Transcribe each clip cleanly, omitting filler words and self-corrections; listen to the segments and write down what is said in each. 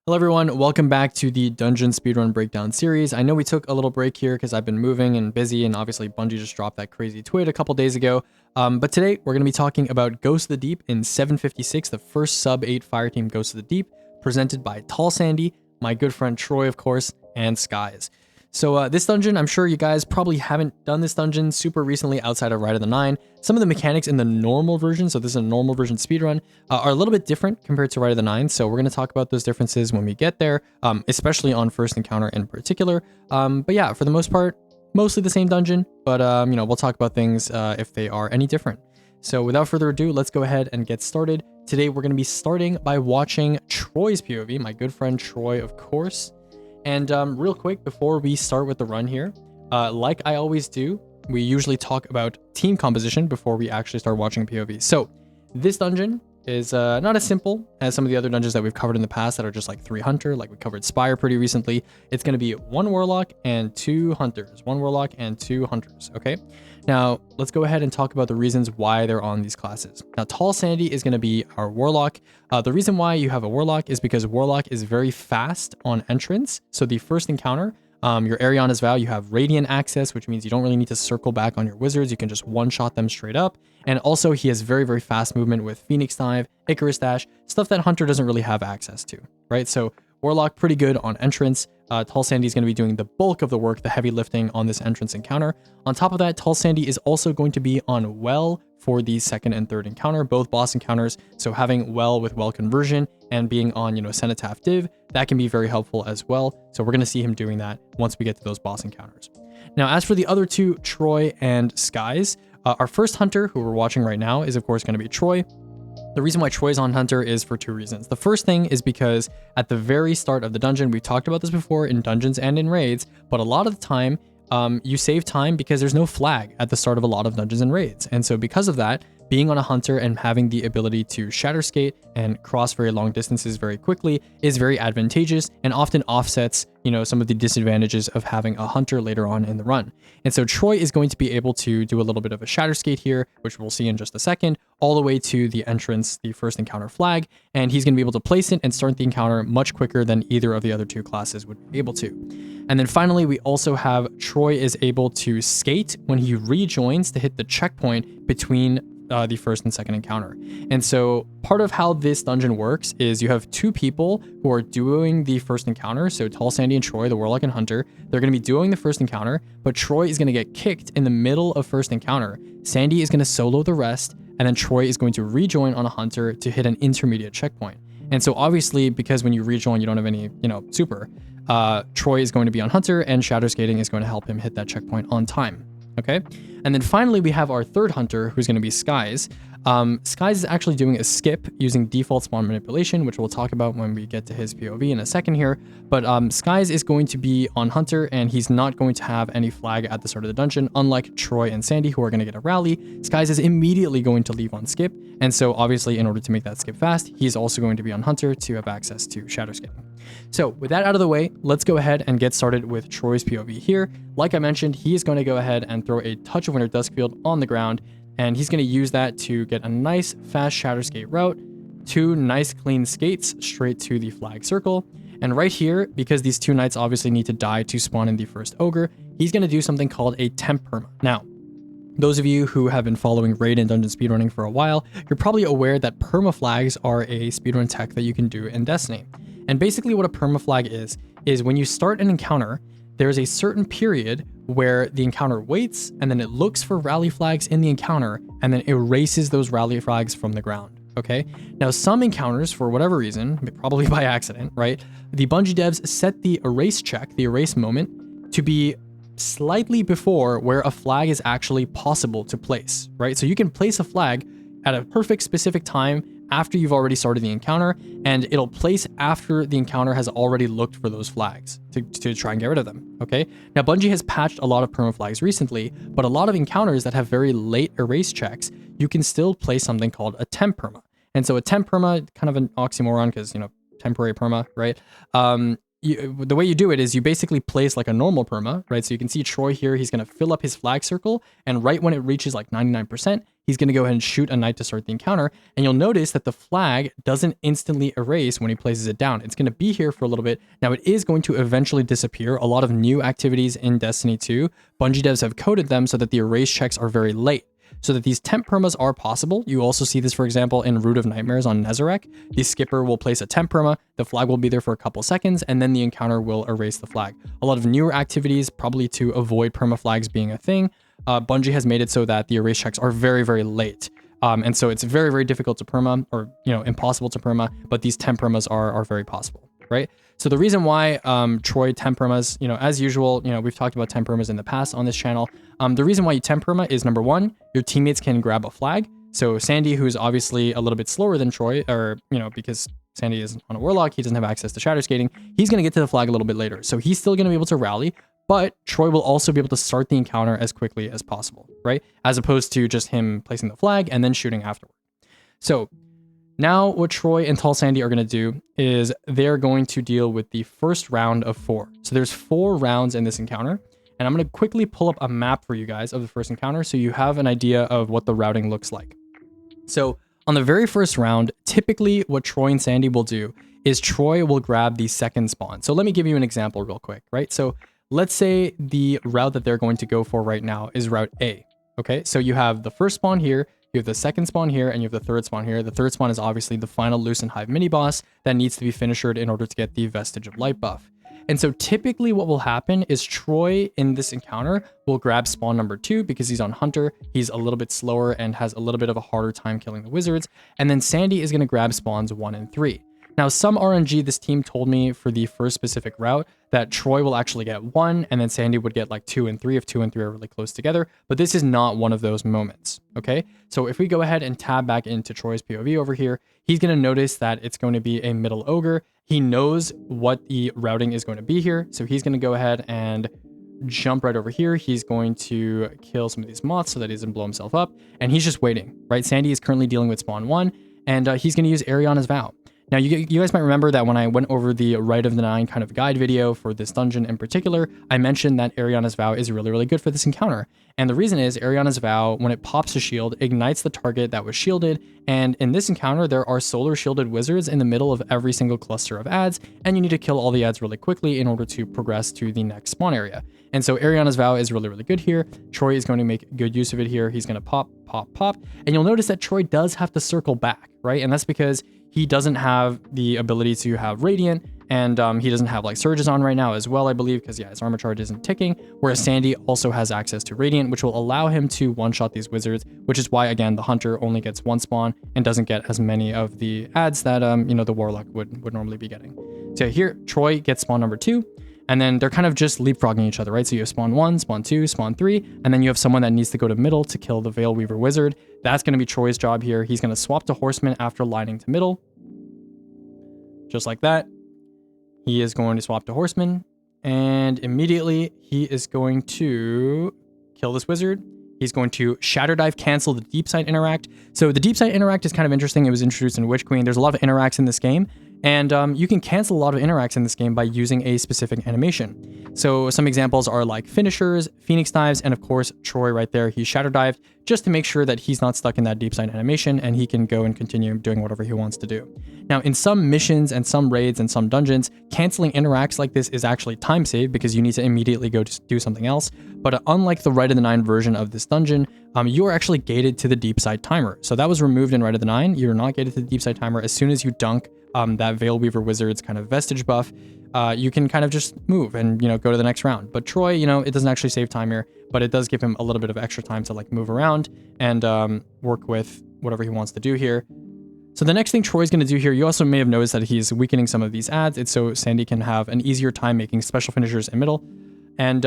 Hello everyone, welcome back to the Dungeon Speedrun Breakdown series. I know we took a little break here because I've been moving and busy, and obviously Bungie just dropped that crazy tweet a couple days ago. But today we're going to be talking about Ghost of the Deep in 756, the first sub-8 fireteam Ghost of the Deep, presented by Tall Sandy, my good friend Troy of course, and Skies. So this dungeon, I'm sure you guys probably haven't done this dungeon super recently outside of Rite of the Nine. Some of the mechanics in the normal version, so this is a normal version speedrun, are a little bit different compared to Rite of the Nine. So we're going to talk about those differences when we get there, especially on first encounter in particular. But yeah, for the most part, mostly the same dungeon, but we'll talk about things if they are any different. So without further ado, let's go ahead and get started. Today we're going to be starting by watching Troy's POV, my good friend Troy, of course. And real quick, before we start with the run here, like I always do, we usually talk about team composition before we actually start watching POV. So this dungeon is not as simple as some of the other dungeons that we've covered in the past that are just like 3 hunter, like we covered Spire pretty recently. It's going to be 1 warlock and 2 hunters, 1 warlock and 2 hunters, okay? Now, let's go ahead and talk about the reasons why they're on these classes. Now, Tall Sandy is going to be our warlock. The reason why you have a warlock is because warlock is very fast on entrance. So the first encounter, your Ariana's Vow, you have radiant access, which means you don't really need to circle back on your wizards. You can just one-shot them straight up. And also he has very, very fast movement with Phoenix Dive, Icarus Dash, stuff that Hunter doesn't really have access to, right? So warlock, pretty good on entrance. Tall Sandy is going to be doing the bulk of the work, the heavy lifting on this entrance encounter. On top of that, Tall Sandy is also going to be on Well for the second and third encounter, both boss encounters. So having Well with Well conversion and being on, Cenotaph Div, that can be very helpful as well. So we're going to see him doing that once we get to those boss encounters. Now, as for the other two, Troy and Skies, our first hunter who we're watching right now is of course going to be Troy. The reason why Troy's on Hunter is for 2 reasons. The first thing is because at the very start of the dungeon, we've talked about this before in dungeons and in raids, but a lot of the time, you save time because there's no flag at the start of a lot of dungeons and raids. And so because of that, being on a hunter and having the ability to shatter skate and cross very long distances very quickly is very advantageous and often offsets, some of the disadvantages of having a hunter later on in the run. And so Troy is going to be able to do a little bit of a shatter skate here, which we'll see in just a second, all the way to the entrance, the first encounter flag, and he's going to be able to place it and start the encounter much quicker than either of the other 2 classes would be able to. And then finally, we also have Troy is able to skate when he rejoins to hit the checkpoint between the first and second encounter. And so part of how this dungeon works is you have 2 people who are doing the first encounter. So Tall Sandy and Troy, the warlock and hunter, they're going to be doing the first encounter, but Troy is going to get kicked in the middle of first encounter. Sandy is going to solo the rest, and then Troy is going to rejoin on a hunter to hit an intermediate checkpoint. And so obviously, because when you rejoin, you don't have any, super, Troy is going to be on hunter, and shatter skating is going to help him hit that checkpoint on time. Okay, and then finally we have our third hunter, who's going to be Skies. Skies is actually doing a skip using default spawn manipulation, which we'll talk about when we get to his POV in a second here. But Skies is going to be on hunter, and he's not going to have any flag at the start of the dungeon, unlike Troy and Sandy, who are going to get a rally. Skies is immediately going to leave on skip, and so obviously in order to make that skip fast, he's also going to be on hunter to have access to shatter skating. So with that out of the way, let's go ahead and get started with Troy's POV here. Like I mentioned, he is going to go ahead and throw a Touch of Winter Duskfield on the ground, and he's going to use that to get a nice fast shatter skate route, 2 nice clean skates straight to the flag circle. And right here, because these 2 knights obviously need to die to spawn in the first ogre, he's going to do something called a temp perma. Now, those of you who have been following raid and dungeon speedrunning for a while, you're probably aware that perma flags are a speedrun tech that you can do in Destiny. And basically what a perma flag is when you start an encounter, there's a certain period where the encounter waits, and then it looks for rally flags in the encounter, and then erases those rally flags from the ground, okay? Now, some encounters, for whatever reason, probably by accident, right? The Bungie devs set the erase check, the erase moment, to be slightly before where a flag is actually possible to place, right? So you can place a flag at a perfect specific time after you've already started the encounter, and it'll place after the encounter has already looked for those flags to try and get rid of them, okay? Now, Bungie has patched a lot of perma flags recently, but a lot of encounters that have very late erase checks, you can still place something called a temp perma. And so a temp perma, kind of an oxymoron because, temporary perma, right? The way you do it is you basically place like a normal perma, right? So you can see Troy here, he's going to fill up his flag circle, and right when it reaches like 99%, he's going to go ahead and shoot a knight to start the encounter. And you'll notice that the flag doesn't instantly erase when he places it down. It's going to be here for a little bit. Now, it is going to eventually disappear. A lot of new activities in Destiny 2, Bungie devs have coded them so that the erase checks are very late, so that these temp permas are possible. You also see this, for example, in Root of Nightmares on Nezarec. The skipper will place a temp perma, the flag will be there for a couple seconds, and then the encounter will erase the flag. A lot of newer activities, probably to avoid perma flags being a thing, Bungie has made it so that the erase checks are very, very late. And so it's very, very difficult to perma, or impossible to perma, but these temp permas are very possible, right? So the reason why Troy temp permas, as usual, we've talked about temp permas in the past on this channel. The reason why you temp perma is, number one, your teammates can grab a flag. So Sandy, who's obviously a little bit slower than Troy, or, because Sandy is on a warlock, he doesn't have access to shadow skating, he's going to get to the flag a little bit later. So he's still going to be able to rally, but Troy will also be able to start the encounter as quickly as possible, right? As opposed to just him placing the flag and then shooting afterward. So now what Troy and Tall Sandy are going to do is they're going to deal with the first round of 4. So there's 4 rounds in this encounter, and I'm going to quickly pull up a map for you guys of the first encounter so you have an idea of what the routing looks like. So on the very first round, typically what Troy and Sandy will do is Troy will grab the second spawn. So let me give you an example real quick, right? So let's say the route that they're going to go for right now is route A. Okay, so you have the first spawn here, you have the second spawn here, and you have the third spawn here. The third spawn is obviously the final Lucent Hive mini boss that needs to be finished in order to get the Vestige of Light buff. And so typically what will happen is Troy in this encounter will grab spawn number 2 because he's on Hunter. He's a little bit slower and has a little bit of a harder time killing the wizards. And then Sandy is going to grab spawns 1 and 3. Now, some RNG, this team told me for the first specific route that Troy will actually get 1, and then Sandy would get like 2 and 3 if 2 and 3 are really close together. But this is not one of those moments, okay? So if we go ahead and tab back into Troy's POV over here, he's going to notice that it's going to be a middle ogre. He knows what the routing is going to be here. So he's going to go ahead and jump right over here. He's going to kill some of these moths so that he doesn't blow himself up. And he's just waiting, right? Sandy is currently dealing with spawn 1, and he's going to use Ariana's Vow. Now, you guys might remember that when I went over the Rite of the Nine kind of guide video for this dungeon in particular, I mentioned that Ariana's Vow is really, really good for this encounter. And the reason is Ariana's Vow, when it pops a shield, ignites the target that was shielded. And in this encounter, there are solar shielded wizards in the middle of every single cluster of ads, and you need to kill all the ads really quickly in order to progress to the next spawn area. And so Ariana's Vow is really, really good here. Troy is going to make good use of it here. He's going to pop, pop, pop. And you'll notice that Troy does have to circle back, right? And that's because he doesn't have the ability to have Radiant, and he doesn't have like Surges on right now as well, I believe, because his armor charge isn't ticking, whereas Sandy also has access to Radiant, which will allow him to one-shot these wizards, which is why, again, the Hunter only gets 1 spawn and doesn't get as many of the ads that, the Warlock would normally be getting. So here, Troy gets spawn number 2, and then they're kind of just leapfrogging each other, right? So you have spawn 1, spawn 2, spawn 3, and then you have someone that needs to go to middle to kill the Veil Weaver Wizard. That's going to be Troy's job here. He's going to swap to Horseman after lining to middle. Just like that. He is going to swap to Horseman, and immediately he is going to kill this wizard. He's going to Shatter Dive cancel the Deepsight interact. So the Deepsight interact is kind of interesting. It was introduced in Witch Queen. There's a lot of interacts in this game, and you can cancel a lot of interacts in this game by using a specific animation. So some examples are like Finishers, Phoenix Dives, and of course Troy right there. He Shatter Dived just to make sure that he's not stuck in that Deepsight animation and he can go and continue doing whatever he wants to do. Now, in some missions and some raids and some dungeons, canceling interacts like this is actually time saved because you need to immediately go to do something else. But unlike the Rite of the Nine version of this dungeon, you are actually gated to the Deepsight timer. So that was removed in Rite of the Nine. You're not gated to the Deepsight timer. As soon as you dunk that Veil Weaver Wizard's kind of Vestige buff, you can kind of just move and, go to the next round. But Troy, it doesn't actually save time here, but it does give him a little bit of extra time to like move around and work with whatever he wants to do here. So the next thing Troy's going to do here, you also may have noticed that he's weakening some of these ads. It's so Sandy can have an easier time making special finishers in middle. And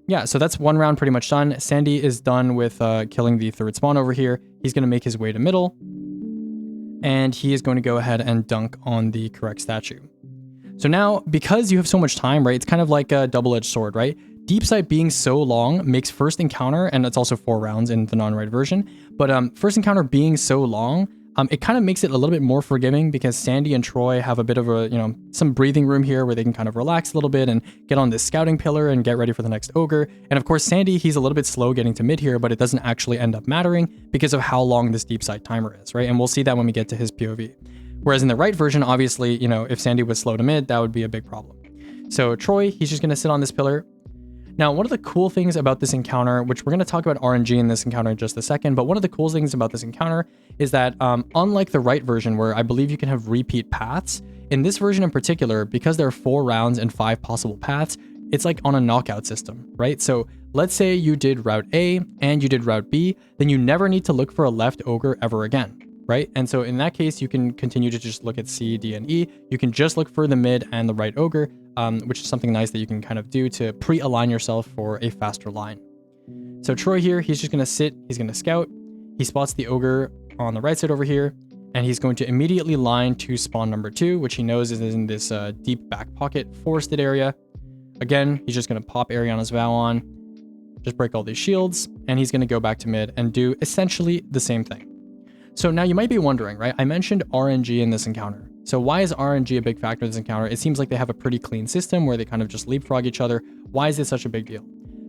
yeah, so that's 1 round pretty much done. Sandy is done with killing the 3rd spawn over here. He's going to make his way to middle. And he is going to go ahead and dunk on the correct statue. So now, because you have so much time, right, it's kind of like a double-edged sword, right? Deepsight being so long makes first encounter, and it's also 4 rounds in the non-raid version, but first encounter being so long It kind of makes it a little bit more forgiving because Sandy and Troy have a bit of a, some breathing room here where they can kind of relax a little bit and get on this scouting pillar and get ready for the next ogre. And of course, Sandy, he's a little bit slow getting to mid here, but it doesn't actually end up mattering because of how long this deep sight timer is, right? And we'll see that when we get to his POV. Whereas in the right version, obviously, if Sandy was slow to mid, that would be a big problem. So Troy, he's just going to sit on this pillar. Now, one of the cool things about this encounter, which we're going to talk about RNG in this encounter in just a second, but one of the cool things about this encounter is that unlike the right version where I believe you can have repeat paths, in this version in particular, because there are 4 rounds and 5 possible paths, it's like on a knockout system, right? So let's say you did route A and you did route B, then you never need to look for a left ogre ever again, right? And so in that case, you can continue to just look at C, D, and E. You can just look for the mid and the right ogre, which is something nice that you can kind of do to pre-align yourself for a faster line. So Troy here, he's just going to sit, he's going to scout. He spots the ogre on the right side over here, and he's going to immediately line to spawn number 2, which he knows is in this deep back pocket forested area. Again, he's just going to pop Ariana's Vow on, just break all these shields, and he's going to go back to mid and do essentially the same thing. So now you might be wondering, right? I mentioned RNG in this encounter. So why is RNG a big factor in this encounter? It seems like they have a pretty clean system where they kind of just leapfrog each other. Why is this such a big deal?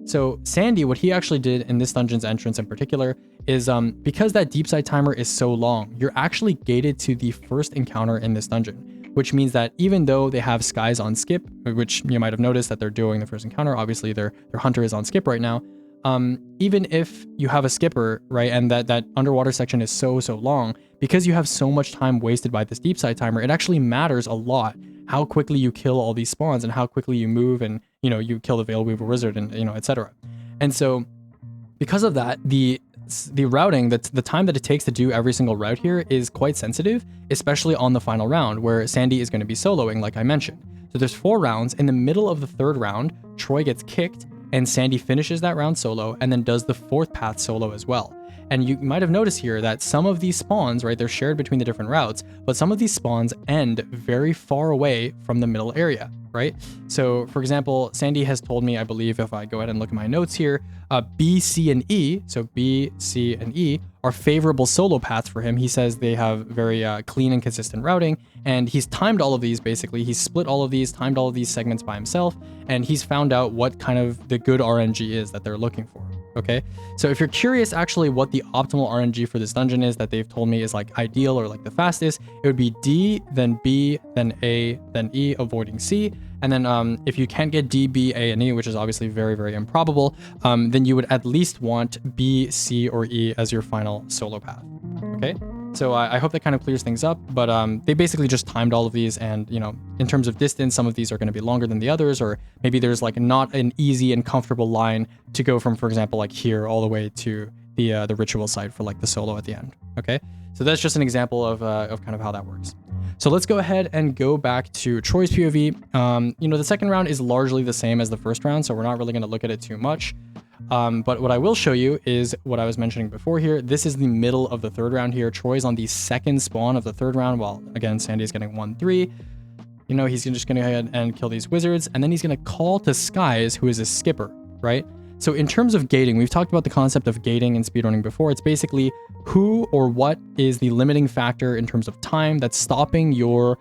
So Sandy, what he actually did in this dungeon's entrance in particular is because that deep sight timer is so long, you're actually gated to the first encounter in this dungeon, which means that even though they have skies on skip, which you might have noticed that they're doing the first encounter, obviously their hunter is on skip right now. Even if you have a skipper, right, and that underwater section is so long, because you have so much time wasted by this deep sight timer, it actually matters a lot how quickly you kill all these spawns and how quickly you move and, you kill the Veil Weaver Wizard and, etc. And so because of that, the routing, the time that it takes to do every single route here is quite sensitive, especially on the final round where Sandy is going to be soloing, like I mentioned. So there's 4 rounds. In the middle of the 3rd round, Troy gets kicked and Sandy finishes that round solo and then does the 4th path solo as well. And you might have noticed here that some of these spawns, right, they're shared between the different routes, but some of these spawns end very far away from the middle area, right? So for example, Sandy has told me, I believe if I go ahead and look at my notes here, B, C, and E, so B, C, and E are favorable solo paths for him. He says they have very clean and consistent routing, and he's timed all of these basically. He's split all of these, timed all of these segments by himself, and he's found out what kind of the good RNG is that they're looking for. Okay, so if you're curious actually what the optimal RNG for this dungeon is that they've told me is like ideal or like the fastest, it would be D, then B, then A, then E, avoiding C. And then if you can't get D, B, A, and E, which is obviously very improbable, then you would at least want B, C, or E as your final solo path. Okay, so I hope that kind of clears things up, but they basically just timed all of these, and in terms of distance, some of these are going to be longer than the others, or maybe there's like not an easy and comfortable line to go from, for example, like here all the way to the ritual site for like the solo at the end. Okay, so that's just an example of kind of how that works. So let's go ahead and go back to Troy's POV. The second round is largely the same as the first round, so we're not really going to look at it too much. But what I will show you is what I was mentioning before here. This is the middle of the 3rd round here. Troy's on the 2nd spawn of the 3rd round, while again, Sandy's getting 1-3. He's just going to go ahead and kill these wizards, and then he's going to call to Skies, who is a skipper, right? So in terms of gating, we've talked about the concept of gating and speedrunning before. It's basically who or what is the limiting factor in terms of time that's stopping your,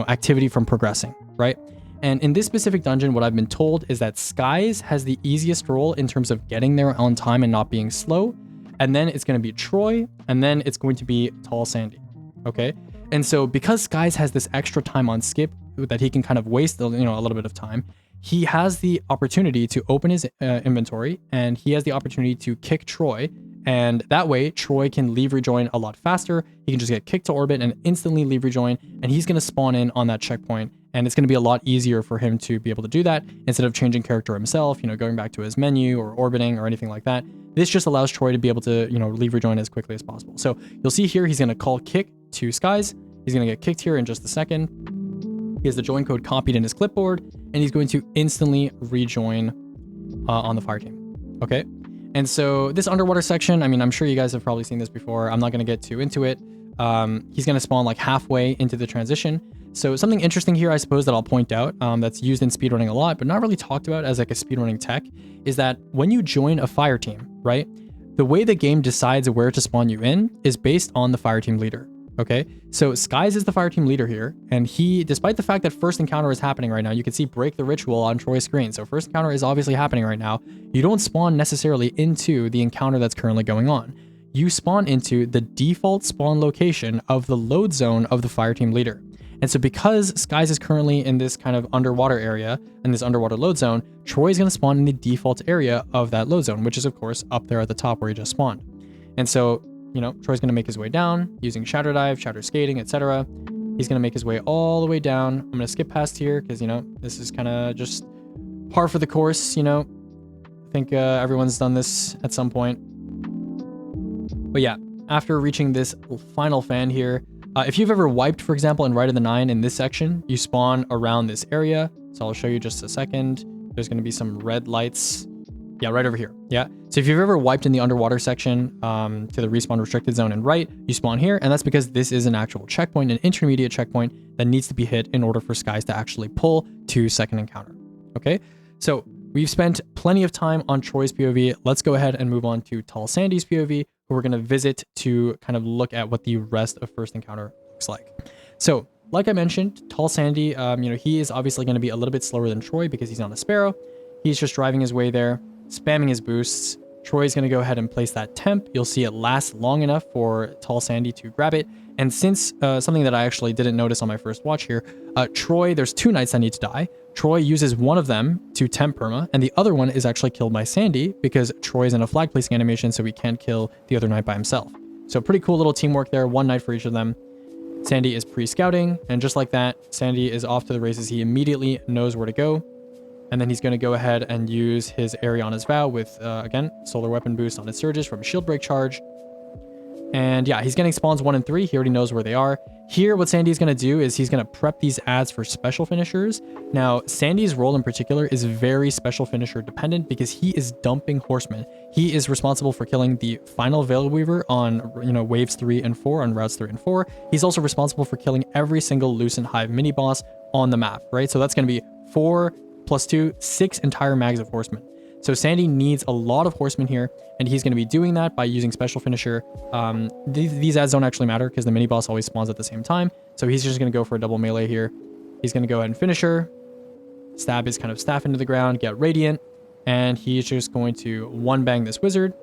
activity from progressing, right? And in this specific dungeon, what I've been told is that Skies has the easiest role in terms of getting there on time and not being slow. And then it's going to be Troy, and then it's going to be Tall Sandy, okay? And so because Skies has this extra time on skip that he can kind of waste, a little bit of time, he has the opportunity to open his inventory, and he has the opportunity to kick Troy, and that way Troy can leave rejoin a lot faster. He can just get kicked to orbit and instantly leave rejoin, and he's going to spawn in on that checkpoint, and it's going to be a lot easier for him to be able to do that instead of changing character himself, going back to his menu or orbiting or anything like that. This just allows Troy to be able to, leave rejoin as quickly as possible. So you'll see here he's going to call kick to Skies. He's going to get kicked here in just a second. He has the join code copied in his clipboard, and he's going to instantly rejoin on the fire team. Okay, and so this underwater section, I'm sure you guys have probably seen this before. I'm not going to get too into it. He's going to spawn like halfway into the transition. So something interesting here, I suppose, that I'll point out that's used in speedrunning a lot, but not really talked about as like a speedrunning tech, is that when you join a fire team, right, the way the game decides where to spawn you in is based on the fire team leader. Okay, so Skies is the fire team leader here, and he, despite the fact that first encounter is happening right now, you can see break the ritual on Troy's screen. So first encounter is obviously happening right now. You don't spawn necessarily into the encounter that's currently going on. You spawn into the default spawn location of the load zone of the fire team leader. And so because Skies is currently in this kind of underwater area, in this underwater load zone, Troy is going to spawn in the default area of that load zone, which is of course up there at the top where he just spawned. And so, you know, Troy's going to make his way down using Shatter Dive, Shatter Skating, etc. He's going to make his way all the way down. I'm going to skip past here because, you know, this is kind of just par for the course, you know. I think everyone's done this at some point. But yeah, after reaching this final fan here, if you've ever wiped, for example, in Rite of the Nine in this section, you spawn around this area. So I'll show you just a second. There's going to be some red lights. Yeah, right over here. Yeah. So if you've ever wiped in the underwater section to the respawn restricted zone and right, you spawn here. And that's because this is an actual checkpoint, an intermediate checkpoint that needs to be hit in order for Skies to actually pull to second encounter. Okay. So we've spent plenty of time on Troy's POV. Let's go ahead and move on to Tall Sandy's POV, who we're going to visit to kind of look at what the rest of first encounter looks like. So like I mentioned, Tall Sandy, you know, he is obviously going to be a little bit slower than Troy because he's on a Sparrow. He's just driving his way there, spamming his boosts. Troy's going to go ahead and place that temp. You'll see it lasts long enough for Tall Sandy to grab it. And since something that I actually didn't notice on my first watch here, Troy, there's 2 knights that need to die. Troy uses one of them to temp perma, and the other one is actually killed by Sandy because Troy is in a flag placing animation, so he can't kill the other knight by himself. So pretty cool little teamwork there, 1 knight for each of them. Sandy is pre-scouting, and just like that, Sandy is off to the races. He immediately knows where to go. And then he's going to go ahead and use his Ariana's Vow with, again, solar weapon boost on his surges from shield break charge. And yeah, he's getting spawns 1 and 3. He already knows where they are. Here, what Sandy's going to do is he's going to prep these ads for special finishers. Now, Sandy's role in particular is very special finisher dependent because he is dumping horsemen. He is responsible for killing the final Veil Weaver on, you know, waves 3 and 4, on routes 3 and 4. He's also responsible for killing every single Lucent Hive mini boss on the map, right? So that's going to be 4 plus 2, 6 entire mags of horsemen. So Sandy needs a lot of horsemen here, and he's going to be doing that by using special finisher. These ads don't actually matter because the mini boss always spawns at the same time. So he's just going to go for a double melee here. He's going to go ahead and finish her, stab his kind of staff into the ground, get radiant, and he's just going to one bang this wizard.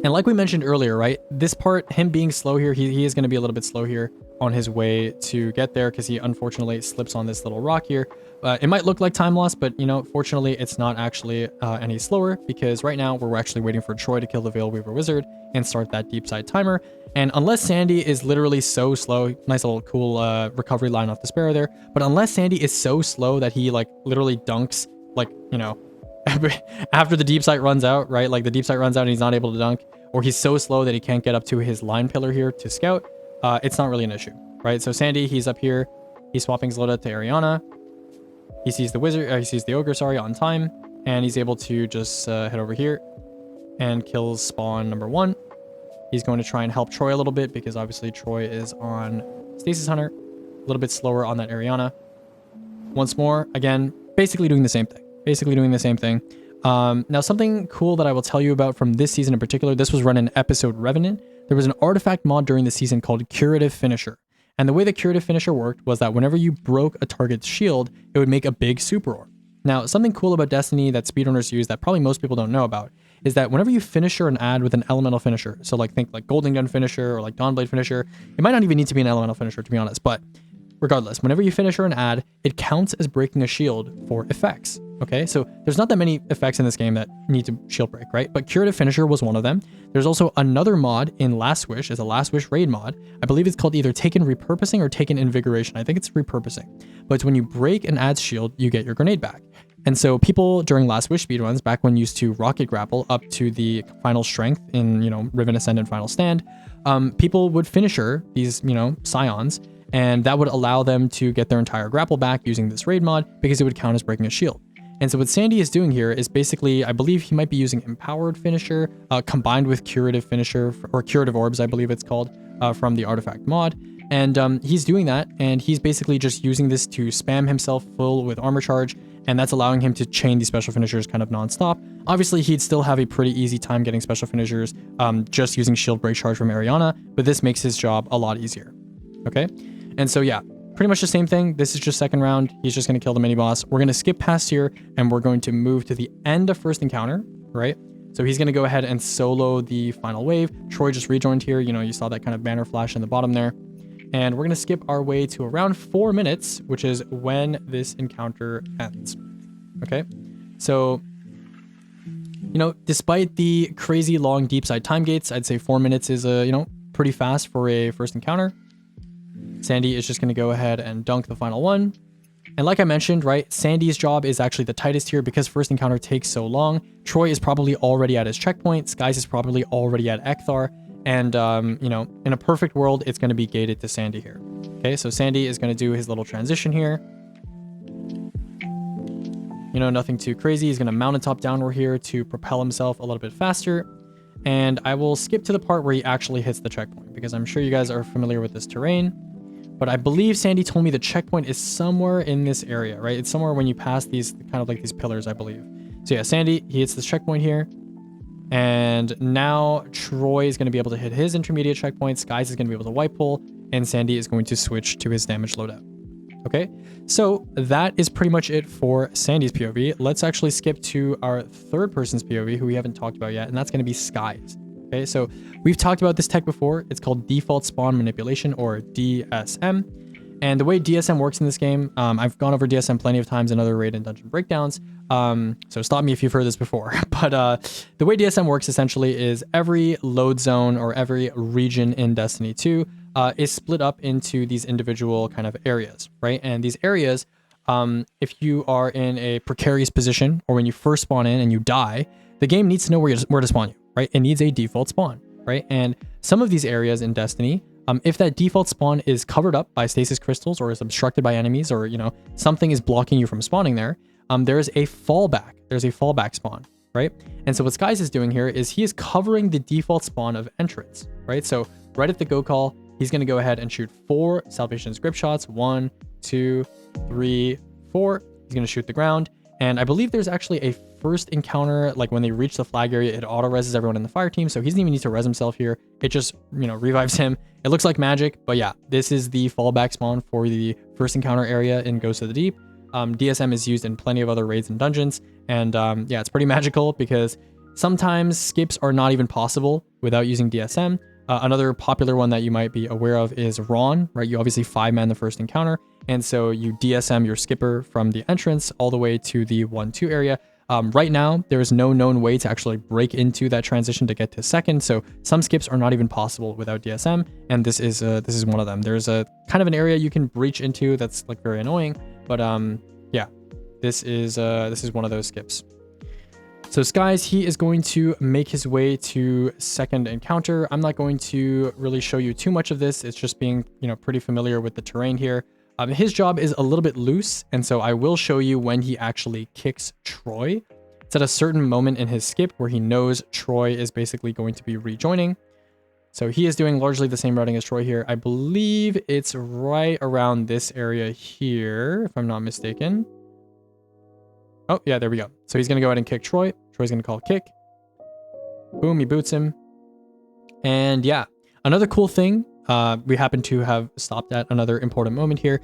And like we mentioned earlier, right, this part, him being slow here, he is going to be a little bit slow here on his way to get there because he unfortunately slips on this little rock here. It might look like time loss, but, you know, fortunately, it's not actually any slower because right now we're actually waiting for Troy to kill the Veil Weaver Wizard and start that deep side timer. And unless Sandy is literally so slow, nice little cool recovery line off the Sparrow there, but unless Sandy is so slow that he, like, literally dunks, like, you know, after the deep sight runs out, right? Like, the deep sight runs out and he's not able to dunk, or he's so slow that he can't get up to his line pillar here to scout, it's not really an issue, right? So Sandy, he's up here, he's swapping Zlota to Ariana. He sees the wizard, he sees the ogre, sorry, on time, and he's able to just head over here and kills spawn number 1. He's going to try and help Troy a little bit because obviously Troy is on Stasis Hunter, a little bit slower on that Ariana. Once more, again, basically doing the same thing. Now, something cool that I will tell you about from this season in particular, this was run in Episode Revenant. There was an artifact mod during the season called Curative Finisher. And the way the Curative Finisher worked was that whenever you broke a target's shield, it would make a big super orb. Now, something cool about Destiny that speedrunners use that probably most people don't know about is that whenever you finisher an ad with an elemental finisher, so like think like Golden Gun finisher or like Dawnblade finisher, it might not even need to be an elemental finisher to be honest, but regardless, whenever you finisher an ad, it counts as breaking a shield for effects. Okay, so there's not that many effects in this game that need to shield break, right? But Curative Finisher was one of them. There's also another mod in Last Wish, as a Last Wish raid mod. I believe it's called either Taken Repurposing or Taken Invigoration. I think it's Repurposing. But it's when you break an ad's shield, you get your grenade back. And so people during Last Wish speedruns, back when used to rocket grapple up to the final strength in, you know, Riven Ascendant Final Stand, people would finisher these, you know, scions, and that would allow them to get their entire grapple back using this raid mod because it would count as breaking a shield. And so what Sandy is doing here is basically, I believe he might be using Empowered Finisher combined with Curative Finisher, or Curative Orbs, I believe it's called, from the Artifact mod. And he's doing that, and he's basically just using this to spam himself full with Armor Charge and that's allowing him to chain these special finishers kind of nonstop. Obviously, he'd still have a pretty easy time getting special finishers just using shield break charge from Ariana, but this makes his job a lot easier. Okay, and so yeah, pretty much the same thing. This is just second round. He's just going to kill the mini boss. We're going to skip past here, and we're going to move to the end of first encounter, right? So he's going to go ahead and solo the final wave. Troy just rejoined here. You know, you saw that kind of banner flash in the bottom there. And we're going to skip our way to around 4 minutes, which is when this encounter ends. Okay, so, you know, despite the crazy long deep side time gates, I'd say 4 minutes is, you know, pretty fast for a first encounter. Sandy is just going to go ahead and dunk the final one. And like I mentioned, right, Sandy's job is actually the tightest here because first encounter takes so long. Troy is probably already at his checkpoint. Skies is probably already at Ecthar. And, you know, in a perfect world, it's going to be gated to Sandy here. Okay, so Sandy is going to do his little transition here. You know, nothing too crazy. He's going to mount a top downward here to propel himself a little bit faster. And I will skip to the part where he actually hits the checkpoint because I'm sure you guys are familiar with this terrain. But I believe Sandy told me the checkpoint is somewhere in this area, right? It's somewhere when you pass these kind of like these pillars, I believe. So yeah, Sandy, he hits this checkpoint here. And now Troy is going to be able to hit his intermediate checkpoint. Skies is going to be able to wipe pull. And Sandy is going to switch to his damage loadout. Okay, so that is pretty much it for Sandy's POV. Let's actually skip to our third person's POV, who we haven't talked about yet, and that's going to be Skies. Okay, so we've talked about this tech before. It's called Default Spawn Manipulation, or DSM. And the way DSM works in this game, I've gone over DSM plenty of times in other raid and dungeon breakdowns. So stop me if you've heard this before. But the way DSM works essentially is every load zone or every region in Destiny 2 is split up into these individual kind of areas, right? And these areas, if you are in a precarious position or when you first spawn in and you die, the game needs to know where to spawn you, right? It needs a default spawn, right? And some of these areas in Destiny, if that default spawn is covered up by stasis crystals or is obstructed by enemies or, you know, something is blocking you from spawning there, there is a fallback. There's a fallback spawn, right? And so what Skies is doing here is he is covering the default spawn of entrance, right? So right at the go call, he's going to go ahead and shoot 4 Salvation's grip shots. 1, 2, 3, 4. He's going to shoot the ground. And I believe there's actually a first encounter, like when they reach the flag area, it auto-reses everyone in the fire team. So he doesn't even need to res himself here. It just, you know, revives him. It looks like magic, but yeah, this is the fallback spawn for the first encounter area in Ghost of the Deep. DSM is used in plenty of other raids and dungeons. And yeah, it's pretty magical because sometimes skips are not even possible without using DSM. Another popular one that you might be aware of is Ron, right? You obviously 5-man the first encounter. And so you DSM your skipper from the entrance all the way to the 1-2 area. Right now, there is no known way to actually break into that transition to get to second. So some skips are not even possible without DSM. And this is one of them. There's a kind of an area you can breach into that's like very annoying. But yeah, this is one of those skips. So Skies, he is going to make his way to second encounter. I'm not going to really show you too much of this. It's just being, you know, pretty familiar with the terrain here. His job is a little bit loose, and so I will show you when he actually kicks Troy. It's at a certain moment in his skip where he knows Troy is basically going to be rejoining. So he is doing largely the same routing as Troy here. I believe it's right around this area here, if I'm not mistaken. Oh, yeah, there we go. So he's going to go ahead and kick Troy. Troy's going to call kick. Boom, he boots him. And yeah, another cool thing, we happen to have stopped at another important moment here.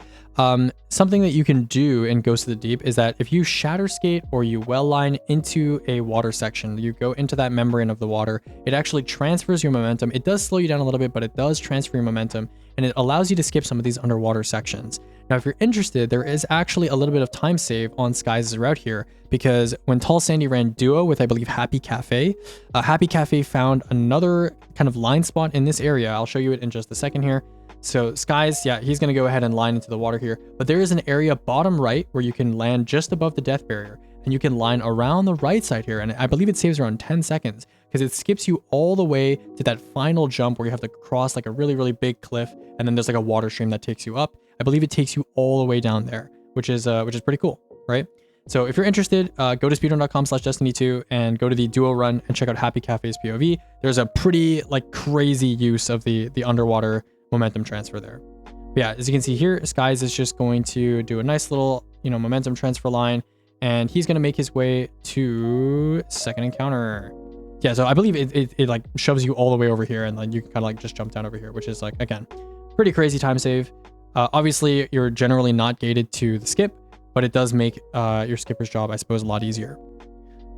Something that you can do in Ghost of the Deep is that if you shatter skate or you well line into a water section, you go into that membrane of the water, it actually transfers your momentum. It does slow you down a little bit, but it does transfer your momentum and it allows you to skip some of these underwater sections. Now, if you're interested, there is actually a little bit of time save on Skies' route here because when Tall Sandy ran duo with, I believe, Happy Cafe, Happy Cafe found another kind of line spot in this area. I'll show you it in just a second here. So Skies, yeah, he's going to go ahead and line into the water here, but there is an area bottom right where you can land just above the death barrier and you can line around the right side here. And I believe it saves around 10 seconds because it skips you all the way to that final jump where you have to cross like a really, really big cliff. And then there's like a water stream that takes you up. I believe it takes you all the way down there, which is pretty cool, right? So if you're interested, go to speedrun.com/destiny2 and go to the duo run and check out Happy Cafe's POV. There's a pretty like crazy use of the underwater momentum transfer there. But yeah, as you can see here, Skies is just going to do a nice little, you know, momentum transfer line. and he's going to make his way to second encounter. Yeah, so I believe it like shoves you all the way over here, and then you can kind of like just jump down over here, which is like, again, pretty crazy time save. Obviously, you're generally not gated to the skip, but it does make your skipper's job, I suppose, a lot easier.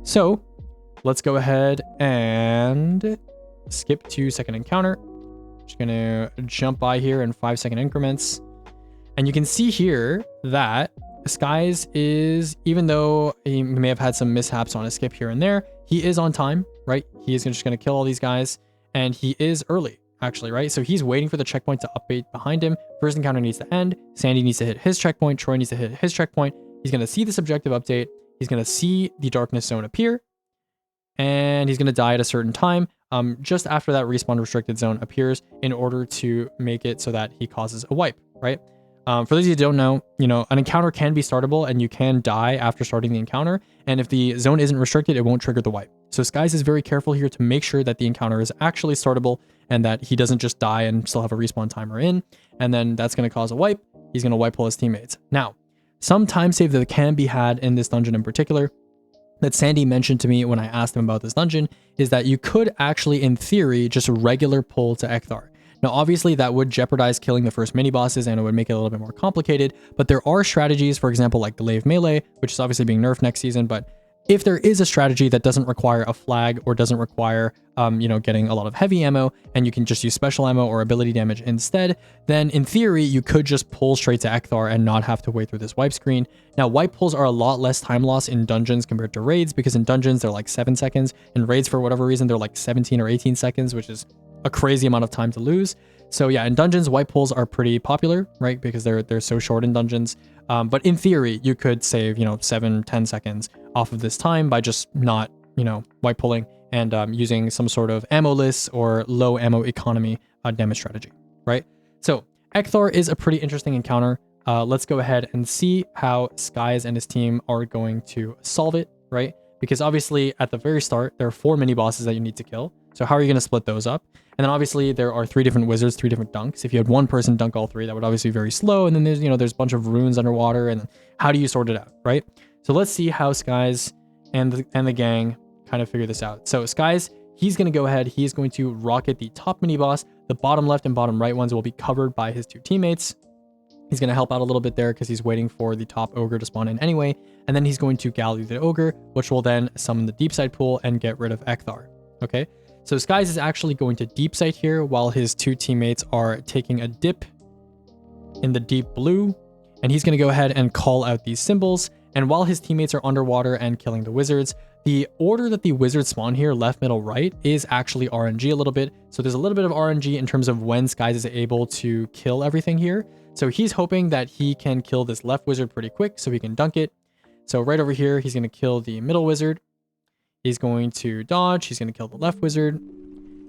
So let's go ahead and skip to second encounter. Just gonna jump by here in 5-second increments. And you can see here that Skies is, even though he may have had some mishaps on his skip here and there, he is on time, right? He is just gonna kill all these guys, and he is early, actually, right? So he's waiting for the checkpoint to update behind him. First encounter needs to end. Sandy needs to hit his checkpoint. Troy needs to hit his checkpoint. He's gonna see this objective update. He's gonna see the darkness zone appear, and he's gonna die at a certain time. Just after that respawn restricted zone appears, in order to make it so that he causes a wipe, right? For those of you who don't know, an encounter can be startable and you can die after starting the encounter. And if the zone isn't restricted, it won't trigger the wipe. So Skies is very careful here to make sure that the encounter is actually startable and that he doesn't just die and still have a respawn timer in. And then that's going to cause a wipe. He's going to wipe all his teammates. Now, some time save that can be had in this dungeon in particular that Sandy mentioned to me when I asked him about this dungeon is that you could actually, in theory, just regular pull to Ecthar. Now, obviously, that would jeopardize killing the first mini-bosses and it would make it a little bit more complicated, but there are strategies, for example, like Glaive Melee, which is obviously being nerfed next season, but if there is a strategy that doesn't require a flag or doesn't require, getting a lot of heavy ammo, and you can just use special ammo or ability damage instead, then in theory, you could just pull straight to Ecthar and not have to wait through this wipe screen. Now, wipe pulls are a lot less time loss in dungeons compared to raids, because in dungeons, they're like 7 seconds. In raids, for whatever reason, they're like 17 or 18 seconds, which is a crazy amount of time to lose. So yeah, in dungeons, wipe pulls are pretty popular, right? Because they're so short in dungeons. But in theory, you could save, 7-10 seconds off of this time by just not, wipe pulling and using some sort of ammo-less or low ammo economy damage strategy, right? So Ecthar is a pretty interesting encounter. Let's go ahead and see how Skies and his team are going to solve it, right? Because obviously at the very start, there are 4 mini bosses that you need to kill. So how are you going to split those up? And then obviously there are 3 different wizards, 3 different dunks. If you had one person dunk all 3, that would obviously be very slow. And then there's, there's a bunch of runes underwater, and how do you sort it out, right? So let's see how Skies and the gang kind of figure this out. So Skies, he's going to go ahead. He's going to rocket the top mini boss. The bottom left and bottom right ones will be covered by his 2 teammates. He's going to help out a little bit there because he's waiting for the top ogre to spawn in anyway. And then he's going to galley the ogre, which will then summon the deepsight pool and get rid of Ecthar. Okay, so Skies is actually going to deepsight here while his 2 teammates are taking a dip in the deep blue. And he's going to go ahead and call out these symbols. And while his teammates are underwater and killing the wizards, the order that the wizards spawn here, left, middle, right, is actually RNG a little bit. So there's a little bit of RNG in terms of when Skies is able to kill everything here. So he's hoping that he can kill this left wizard pretty quick so he can dunk it. So right over here, he's going to kill the middle wizard. He's going to dodge. He's going to kill the left wizard.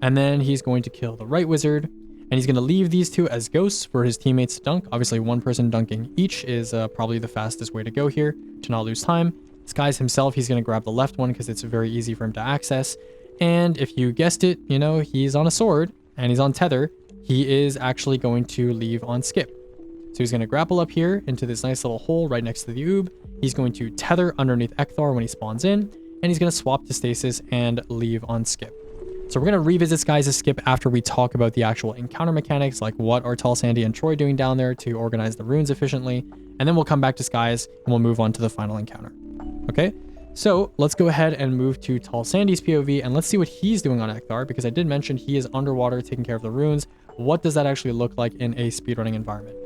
And then he's going to kill the right wizard. And he's going to leave these 2 as ghosts for his teammates to dunk. Obviously, one person dunking each is probably the fastest way to go here to not lose time. Skies himself, he's going to grab the left one because it's very easy for him to access. And if you guessed it, he's on a sword and he's on tether. He is actually going to leave on skip. So he's going to grapple up here into this nice little hole right next to the oob. He's going to tether underneath Ecthar when he spawns in. And he's going to swap to stasis and leave on skip. So we're going to revisit Skies' skip after we talk about the actual encounter mechanics, like what are Tall Sandy and Troy doing down there to organize the runes efficiently. And then we'll come back to Skies and we'll move on to the final encounter. Okay, so let's go ahead and move to Tall Sandy's POV and let's see what he's doing on Ecthar, because I did mention he is underwater taking care of the runes. What does that actually look like in a speedrunning environment?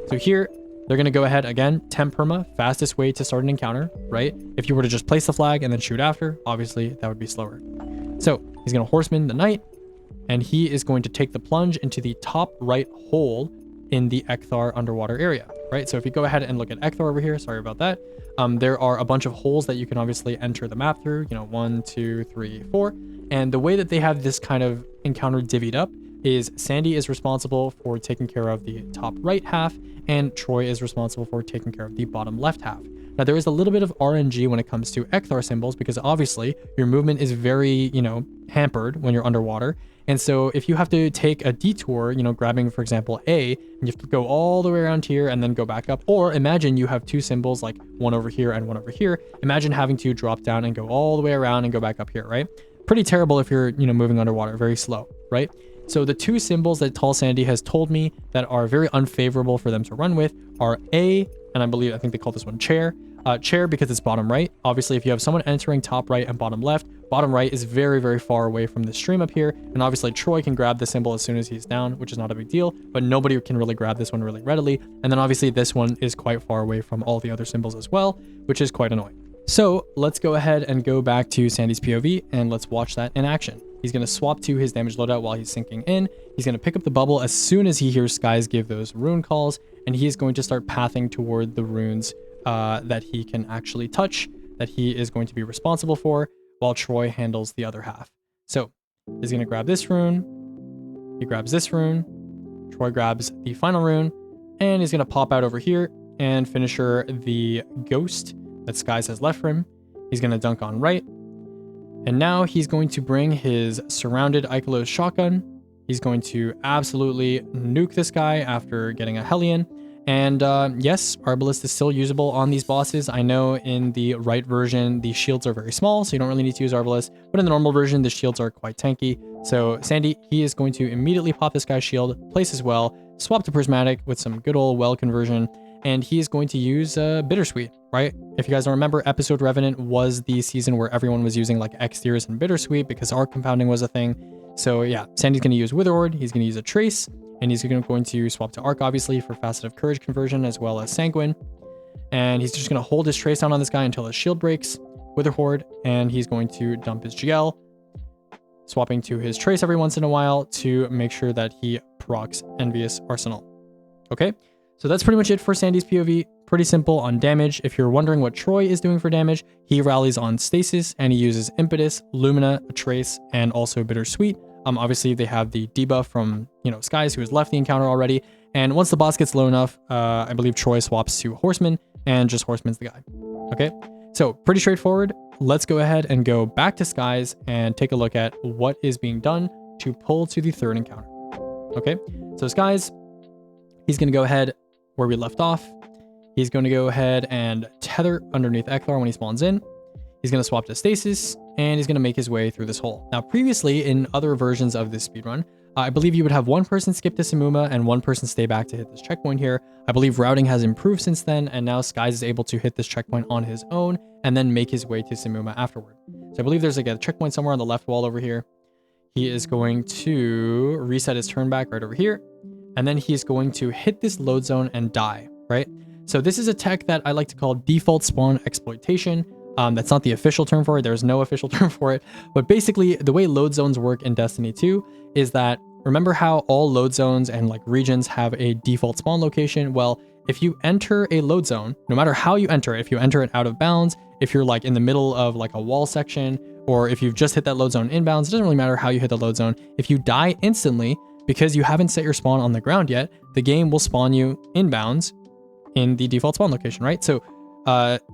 So here, they're going to go ahead again, temp perma, fastest way to start an encounter, right? If you were to just place the flag and then shoot after, obviously that would be slower. So he's going to horseman the knight, and he is going to take the plunge into the top right hole in the Ecthar underwater area, right? So if you go ahead and look at Ecthar over here, sorry about that. There are a bunch of holes that you can obviously enter the map through, 1, 2, 3, 4. And the way that they have this kind of encounter divvied up is Sandy is responsible for taking care of the top right half, and Troy is responsible for taking care of the bottom left half. Now, there is a little bit of RNG when it comes to Ecthar symbols, because obviously your movement is very, hampered when you're underwater. And so if you have to take a detour, grabbing, for example, A, and you have to go all the way around here and then go back up, or imagine you have two symbols, like one over here and one over here. Imagine having to drop down and go all the way around and go back up here, right? Pretty terrible if you're, moving underwater, very slow, right? So the two symbols that Tall Sandy has told me that are very unfavorable for them to run with are A, and I think they call this one chair. Chair because it's bottom right. Obviously, if you have someone entering top right and bottom left, bottom right is very, very far away from the stream up here. And obviously Troy can grab the symbol as soon as he's down, which is not a big deal, but nobody can really grab this one really readily. And then obviously this one is quite far away from all the other symbols as well, which is quite annoying. So let's go ahead and go back to Sandy's POV and let's watch that in action. He's going to swap to his damage loadout while he's sinking in. He's going to pick up the bubble as soon as he hears Skies give those rune calls, and he is going to start pathing toward the runes that he can actually touch, that he is going to be responsible for, while Troy handles the other half. So he's going to grab this rune, he grabs this rune, Troy grabs the final rune, and he's going to pop out over here and finisher the ghost that Skies has left for him. He's going to dunk on right. And now he's going to bring his surrounded Ikelos shotgun. He's going to absolutely nuke this guy after getting a Hellion. And yes, Arbalest is still usable on these bosses. I know in the right version, the shields are very small, so you don't really need to use Arbalest. But in the normal version, the shields are quite tanky. So Sandy, he is going to immediately pop this guy's shield, place his well, swap to Prismatic with some good old well conversion, and he is going to use Bittersweet, right? If you guys don't remember, Episode Revenant was the season where everyone was using like Ecthars and Bittersweet because arc compounding was a thing. So yeah, Sandy's going to use Witherhoard, he's going to use a Trace, and he's going to swap to Arc, obviously, for Facet of Courage conversion, as well as Sanguine. And he's just going to hold his Trace down on this guy until his shield breaks, Witherhoard, and he's going to dump his GL, swapping to his Trace every once in a while to make sure that he procs Envious Arsenal. Okay, so that's pretty much it for Sandy's POV. Pretty simple on damage. If you're wondering what Troy is doing for damage, he rallies on Stasis, and he uses Impetus, Lumina, a Trace, and also Bittersweet. Obviously they have the debuff from, Skies, who has left the encounter already. And once the boss gets low enough, I believe Troy swaps to Horseman, and just Horseman's the guy. Okay, so pretty straightforward. Let's go ahead and go back to Skies and take a look at what is being done to pull to the third encounter. Okay, so Skies, he's going to go ahead where we left off. He's going to go ahead and tether underneath Ecthar when he spawns in. He's going to swap to Stasis, and he's going to make his way through this hole. Now, previously, in other versions of this speedrun, I believe you would have one person skip to Simmumah and one person stay back to hit this checkpoint here. I believe routing has improved since then, and now Skies is able to hit this checkpoint on his own and then make his way to Simmumah afterward. So I believe there's like a checkpoint somewhere on the left wall over here. He is going to reset his turn back right over here, and then he's going to hit this load zone and die, right? So this is a tech that I like to call default spawn exploitation. That's not the official term for it. There's no official term for it. But basically, the way load zones work in Destiny 2 is that, remember how all load zones and like regions have a default spawn location? Well, if you enter a load zone, no matter how you enter it, if you enter it out of bounds, if you're like in the middle of like a wall section, or if you've just hit that load zone inbounds, it doesn't really matter how you hit the load zone. If you die instantly because you haven't set your spawn on the ground yet, the game will spawn you inbounds in the default spawn location, right? So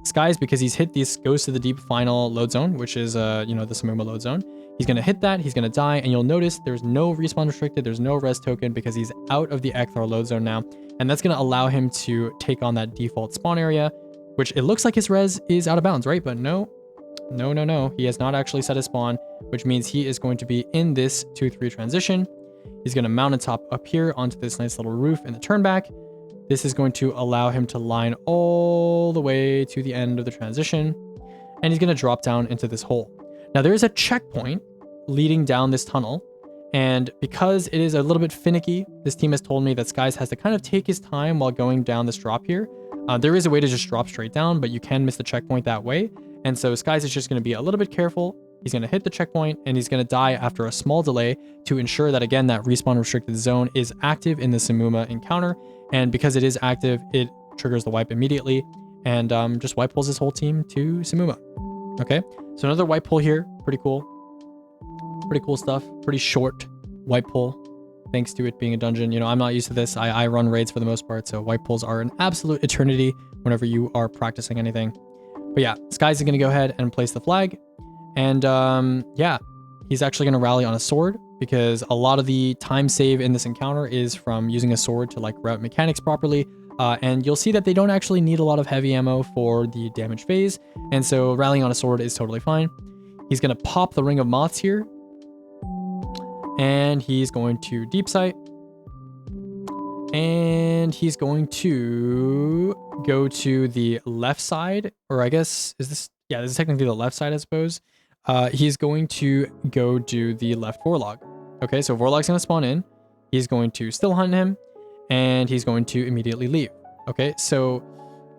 Skies, because he's hit this Goes to the Deep final load zone, which is the Simmumah load zone, he's going to hit that, he's going to die, and you'll notice there's no respawn restricted, there's no res token, because he's out of the Ecthar load zone now, and that's going to allow him to take on that default spawn area, which it looks like his res is out of bounds, right? But no, he has not actually set his spawn, which means he is going to be in this 2-3 transition. He's going to mount a top up here onto this nice little roof in the turn back. This is going to allow him to line all the way to the end of the transition, and he's going to drop down into this hole. Now, there is a checkpoint leading down this tunnel, and because it is a little bit finicky, this team has told me that Skies has to kind of take his time while going down this drop here. There is a way to just drop straight down, but you can miss the checkpoint that way, and so Skies is just going to be a little bit careful. He's going to hit the checkpoint, and he's going to die after a small delay to ensure that, again, that respawn restricted zone is active in the Simmumah encounter. And because it is active, it triggers the wipe immediately, and just wipe pulls his whole team to Simmumah. Okay, so another wipe pull here. Pretty cool stuff. Pretty short wipe pull, thanks to it being a dungeon. I'm not used to this. I run raids for the most part, so wipe pulls are an absolute eternity whenever you are practicing anything. But yeah, Skies is going to go ahead and place the flag. And yeah, he's actually going to rally on a sword because a lot of the time save in this encounter is from using a sword to like route mechanics properly. And you'll see that they don't actually need a lot of heavy ammo for the damage phase. And so rallying on a sword is totally fine. He's going to pop the Ring of Moths here. And he's going to deep sight. And he's going to go to the left side, or I guess, is this, yeah, this is technically the left side, I suppose. He's going to go do the left Warlock. Okay, so Warlock's going to spawn in. He's going to still hunt him, and he's going to immediately leave. Okay, so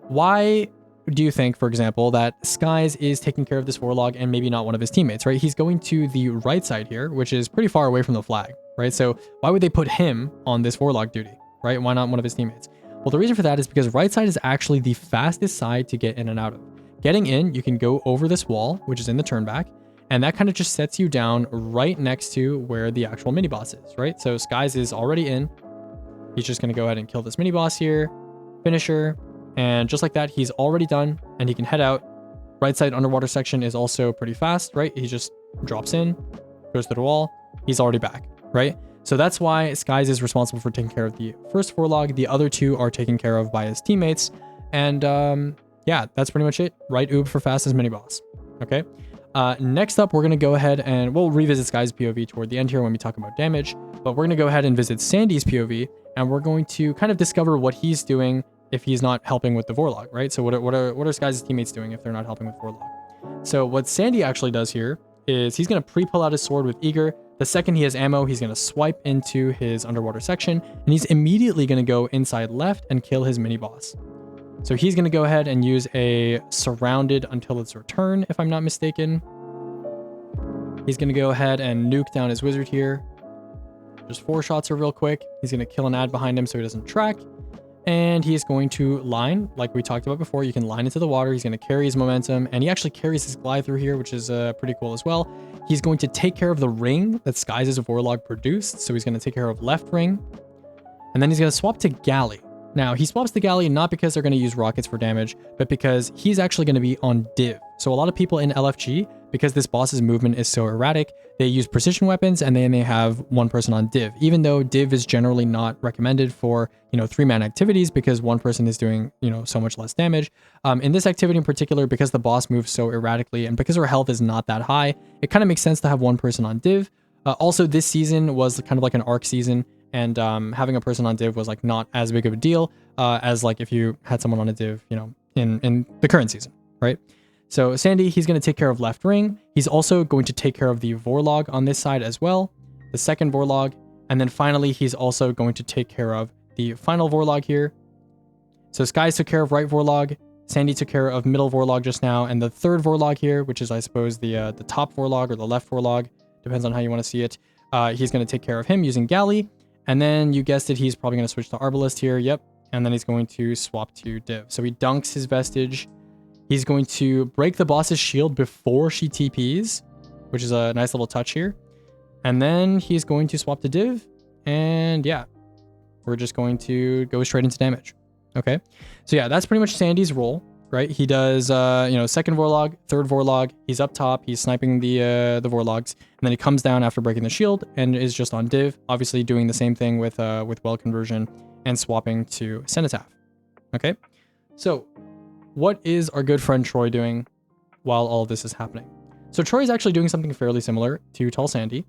why do you think, for example, that Skies is taking care of this Warlock and maybe not one of his teammates, right? He's going to the right side here, which is pretty far away from the flag, right? So why would they put him on this Warlock duty, right? Why not one of his teammates? Well, the reason for that is because right side is actually the fastest side to get in and out of. Getting in, you can go over this wall, which is in the turnback, and that kind of just sets you down right next to where the actual mini boss is, right? So Skies is already in. He's just going to go ahead and kill this mini boss here, finisher, and just like that, he's already done, and he can head out. Right side underwater section is also pretty fast, right? He just drops in, goes through the wall, he's already back, right? So that's why Skies is responsible for taking care of the first Warlock. The other two are taken care of by his teammates. And yeah, that's pretty much it. Right oob for fastest mini boss. Okay. Next up, we're going to go ahead and we'll revisit Skies' POV toward the end here when we talk about damage. But we're going to go ahead and visit Sandy's POV, and we're going to kind of discover what he's doing if he's not helping with the Warlock, right? So what are Skies' teammates doing if they're not helping with Warlock? So what Sandy actually does here is he's going to pre-pull out his sword with Eager. The second he has ammo, he's going to swipe into his underwater section, and he's immediately going to go inside left and kill his mini boss. So he's going to go ahead and use a surrounded until its return, if I'm not mistaken. He's going to go ahead and nuke down his wizard here. Just 4 shots are real quick. He's going to kill an ad behind him so he doesn't track. And he's going to line, like we talked about before. You can line into the water. He's going to carry his momentum, and he actually carries his glide through here, which is pretty cool as well. He's going to take care of the ring that Skies' Warlock produced. So he's going to take care of left ring, and then he's going to swap to galley. Now, he swaps to galley not because they're going to use rockets for damage, but because he's actually going to be on div. So a lot of people in LFG, because this boss's movement is so erratic, they use precision weapons, and then they have one person on div, even though div is generally not recommended for, 3-man activities because one person is doing, so much less damage. In this activity in particular, because the boss moves so erratically and because her health is not that high, it kind of makes sense to have one person on div. Also, this season was kind of like an arc season, and having a person on div was like not as big of a deal as like if you had someone on a div, in the current season, right? So Sandy, he's going to take care of left ring. He's also going to take care of the Warlock on this side as well, the second Warlock, and then finally he's also going to take care of the final Warlock here. So Skies took care of right Warlock, Sandy took care of middle Warlock just now, and the third Warlock here, which is I suppose the top Warlock or the left Warlock, depends on how you want to see it. He's going to take care of him using galley. And then you guessed it, he's probably going to switch to Arbalist here. Yep. And then he's going to swap to div. So he dunks his vestige. He's going to break the boss's shield before she TPs, which is a nice little touch here. And then he's going to swap to div. And yeah, we're just going to go straight into damage. Okay. So yeah, that's pretty much Sandy's role, right? He does, second Warlock, third Warlock. He's up top. He's sniping the Warlocks. And then he comes down after breaking the shield and is just on div, obviously doing the same thing with well conversion and swapping to cenotaph. Okay. So what is our good friend Troy doing while all of this is happening? So Troy is actually doing something fairly similar to Tall Sandy.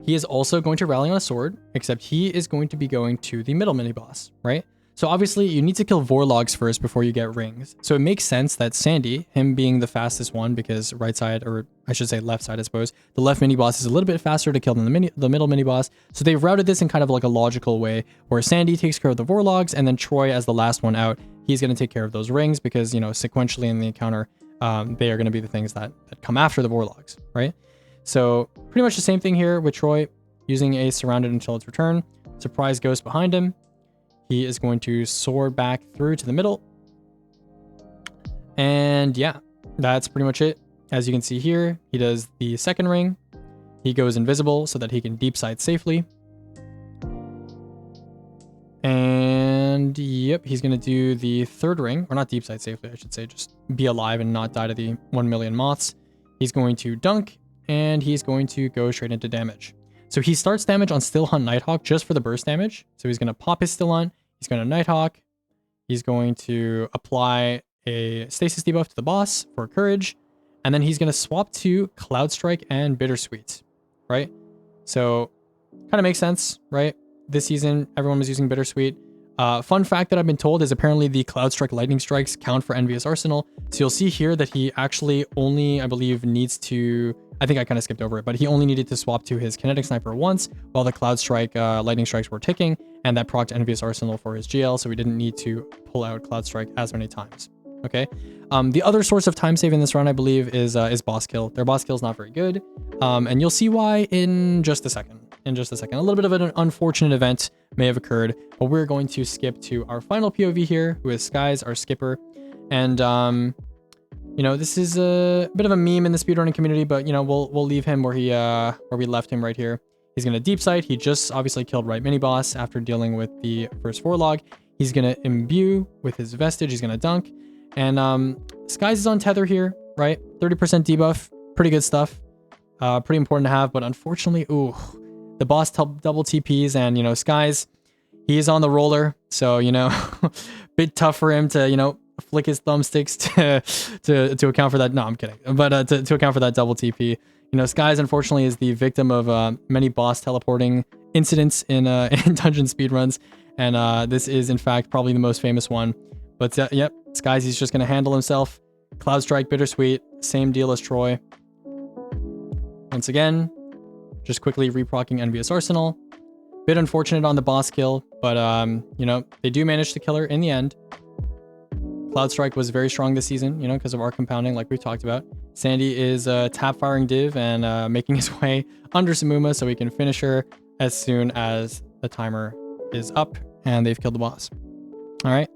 He is also going to rally on a sword, except he is going to be going to the middle mini boss, right? So obviously you need to kill Warlogs first before you get rings. So it makes sense that Sandy, him being the fastest one, because right side, or I should say left side, I suppose, the left mini boss is a little bit faster to kill than the middle mini boss. So they've routed this in kind of like a logical way where Sandy takes care of the Warlogs, and then Troy, as the last one out, he's going to take care of those rings because, sequentially in the encounter, they are going to be the things that come after the Warlogs, right? So pretty much the same thing here with Troy, using a surrounded until its return. Surprise ghost behind him. He is going to soar back through to the middle. And yeah, that's pretty much it. As you can see here, he does the second ring. He goes invisible so that he can deep sight safely. And yep, he's going to do the third ring, or not deep sight safely, I should say, just be alive and not die to the 1 million moths. He's going to dunk, and he's going to go straight into damage. So he starts damage on Still Hunt Nighthawk just for the burst damage. So he's going to pop his Still Hunt, he's going to Nighthawk, he's going to apply a stasis debuff to the boss for courage, and then he's going to swap to Cloud Strike and Bittersweet, right? So kind of makes sense, right? This season, everyone was using Bittersweet. Fun fact that I've been told is apparently the Cloud Strike Lightning Strikes count for Envious Arsenal. So you'll see here that he actually only, I believe, needs to... I think I kind of skipped over it, but he only needed to swap to his Kinetic Sniper once while the Cloud Strike Lightning Strikes were ticking, and that procced Envious Arsenal for his GL, so we didn't need to pull out Cloud Strike as many times. Okay. The other source of time save in this run, I believe, is boss kill. Their boss kill is not very good, and you'll see why in just a second. A little bit of an unfortunate event may have occurred, but we're going to skip to our final POV here, who is Skies, our skipper. And, you know, this is a bit of a meme in the speedrunning community, but, you know, we'll leave him where we left him right here. He's going to deep sight. He just obviously killed right mini boss after dealing with the first warlock. He's going to imbue with his vestige. He's going to dunk. And Skies is on tether here, right? 30% debuff. Pretty good stuff. Pretty important to have, but unfortunately, ooh, the boss double TPs, and, you know, Skies, he's on the roller, so, you know, bit tough for him to, you know, flick his thumbsticks to account for that. No, I'm kidding. But to account for that double TP. You know, Skies, unfortunately, is the victim of many boss teleporting incidents in dungeon speedruns, and this is, in fact, probably the most famous one. But, yep, Skies, he's just going to handle himself. Cloud Strike, Bittersweet, same deal as Troy. Once again, just quickly reprocking Envious Arsenal. Bit unfortunate on the boss kill, but, you know, they do manage to kill her in the end. Cloud Strike was very strong this season, you know, because of our compounding, like we've talked about. Sandy is tap firing div and making his way under Simmumah so we can finish her as soon as the timer is up and they've killed the boss. All right,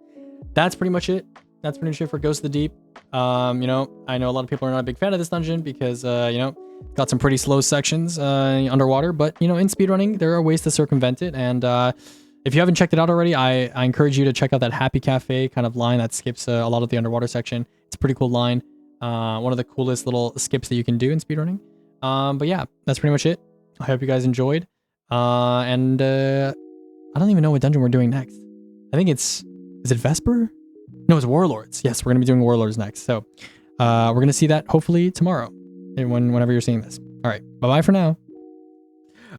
that's pretty much it. That's pretty much it for Ghost of the Deep. You know, I know a lot of people are not a big fan of this dungeon because, you know, got some pretty slow sections underwater, but, you know, in speedrunning, there are ways to circumvent it. And if you haven't checked it out already, I encourage you to check out that Happy Cafe kind of line that skips a lot of the underwater section. It's a pretty cool line. One of the coolest little skips that you can do in speedrunning. But yeah, that's pretty much it. I hope you guys enjoyed. I don't even know what dungeon we're doing next. I think is it Vesper? No, it's Warlords. Yes, we're going to be doing Warlords next. So we're going to see that hopefully tomorrow, whenever you're seeing this. All right, bye-bye for now.